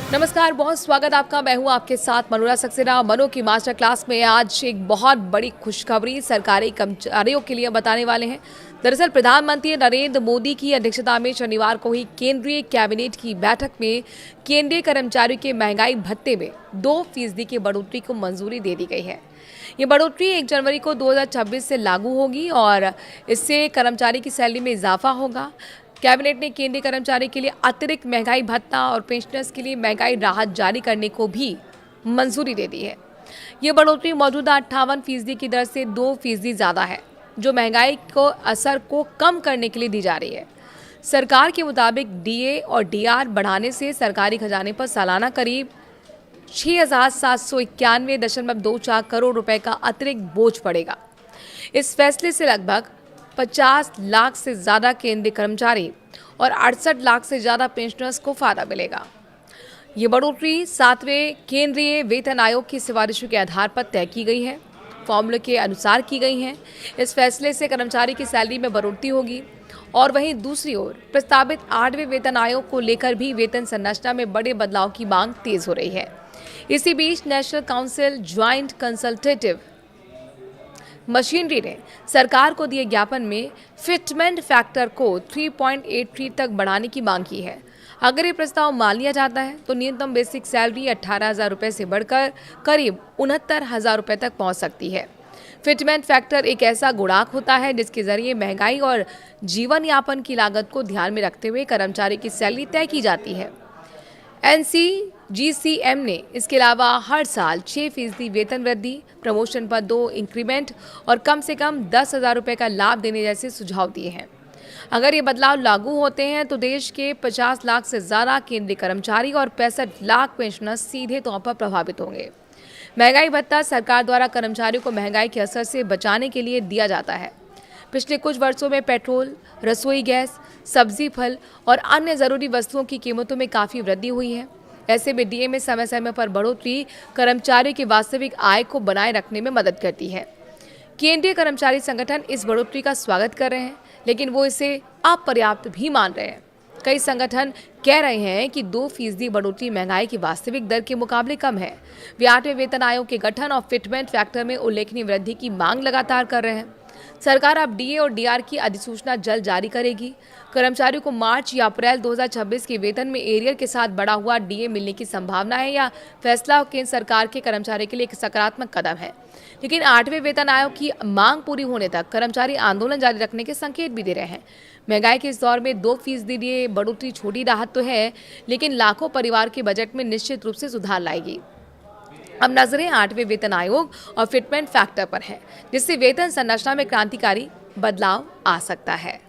नमस्कार, बहुत स्वागत आपका। मैं हूं आपके साथ मनोरा सक्सेना। मनो की मास्टर क्लास में आज एक बहुत बड़ी खुशखबरी सरकारी कर्मचारियों के लिए बताने वाले हैं। दरअसल प्रधानमंत्री नरेंद्र मोदी की अध्यक्षता में शनिवार को ही केंद्रीय कैबिनेट की बैठक में केंद्रीय कर्मचारियों के महंगाई भत्ते में 2% की बढ़ोतरी को मंजूरी दे दी गई है। ये बढ़ोतरी 1 जनवरी को 2026 से लागू होगी और इससे कर्मचारी की सैलरी में इजाफा होगा। कैबिनेट ने केंद्रीय कर्मचारी के लिए अतिरिक्त महंगाई भत्ता और पेंशनर्स के लिए महंगाई राहत जारी करने को भी मंजूरी दे दी है। ये बढ़ोतरी मौजूदा 58% की दर से 2% ज़्यादा है, जो महंगाई को असर को कम करने के लिए दी जा रही है। सरकार के मुताबिक डीए और डीआर बढ़ाने से सरकारी खजाने पर सालाना करीब 6,791.24 करोड़ रुपए का अतिरिक्त बोझ पड़ेगा। इस फैसले से लगभग 50 लाख से ज़्यादा केंद्रीय कर्मचारी और 68 लाख से ज़्यादा पेंशनर्स को फायदा मिलेगा। ये बढ़ोतरी 7वें केंद्रीय वेतन आयोग की सिफारिशों के आधार पर तय की गई है, फॉर्मूले के अनुसार की गई है। इस फैसले से कर्मचारी की सैलरी में बढ़ोतरी होगी और वहीं दूसरी ओर प्रस्तावित 8वें वेतन आयोग को लेकर भी वेतन संरचना में बड़े बदलाव की मांग तेज हो रही है। इसी बीच national council joint consultative machinery ने सरकार को दिए ज्ञापन में फिटमेंट फैक्टर को 3.83 तक बढ़ाने की मांग की है। अगर ये प्रस्ताव मान लिया जाता है तो न्यूनतम बेसिक सैलरी 18,000 रुपये से बढ़कर करीब 69,000 रुपये तक पहुंच सकती है। फिटमेंट फैक्टर एक ऐसा गुणांक होता है जिसके जरिए महंगाई और जीवन यापन की लागत को ध्यान में रखते हुए कर्मचारी की सैलरी तय की जाती है। NCGCM ने इसके अलावा हर साल 6% वेतन वृद्धि, प्रमोशन पर 2 इंक्रीमेंट और कम से कम 10,000 रुपये का लाभ देने जैसे सुझाव दिए हैं। अगर ये बदलाव लागू होते हैं तो देश के 50 लाख से ज़्यादा केंद्रीय कर्मचारी और 65 लाख पेंशनर सीधे तौर पर प्रभावित होंगे। महंगाई भत्ता सरकार द्वारा कर्मचारियों को महंगाई के असर से बचाने के लिए दिया जाता है। पिछले कुछ वर्षों में पेट्रोल, रसोई गैस, सब्जी, फल और अन्य ज़रूरी वस्तुओं की कीमतों में काफ़ी वृद्धि हुई है। ऐसे में डीए में समय समय पर बढ़ोतरी कर्मचारियों की वास्तविक आय को बनाए रखने में मदद करती है। केंद्रीय कर्मचारी संगठन इस बढ़ोतरी का स्वागत कर रहे हैं, लेकिन वो इसे अपर्याप्त भी मान रहे हैं। कई संगठन कह रहे हैं कि 2% बढ़ोतरी महंगाई की वास्तविक दर के मुकाबले कम है। वे 8वें वेतन आयोग के गठन और फिटमेंट फैक्टर में उल्लेखनीय वृद्धि की मांग लगातार कर रहे हैं। सरकार अब डीए और डीआर की अधिसूचना जल्द जारी करेगी। कर्मचारियों को मार्च या अप्रैल 2026 के वेतन में एरियर के साथ बढ़ा हुआ डीए मिलने की संभावना है। या फैसला केंद्र सरकार के कर्मचारी के लिए एक सकारात्मक कदम है, लेकिन 8वें वेतन आयोग की मांग पूरी होने तक कर्मचारी आंदोलन जारी रखने के संकेत भी दे रहे हैं। महंगाई के इस दौर में 2% डीए बढ़ोतरी छोटी राहत तो है, लेकिन लाखों परिवार के बजट में निश्चित रूप से सुधार लाएगी। अब नजरें 8वें वेतन आयोग और फिटमेंट फैक्टर पर है, जिससे वेतन संरचना में क्रांतिकारी बदलाव आ सकता है।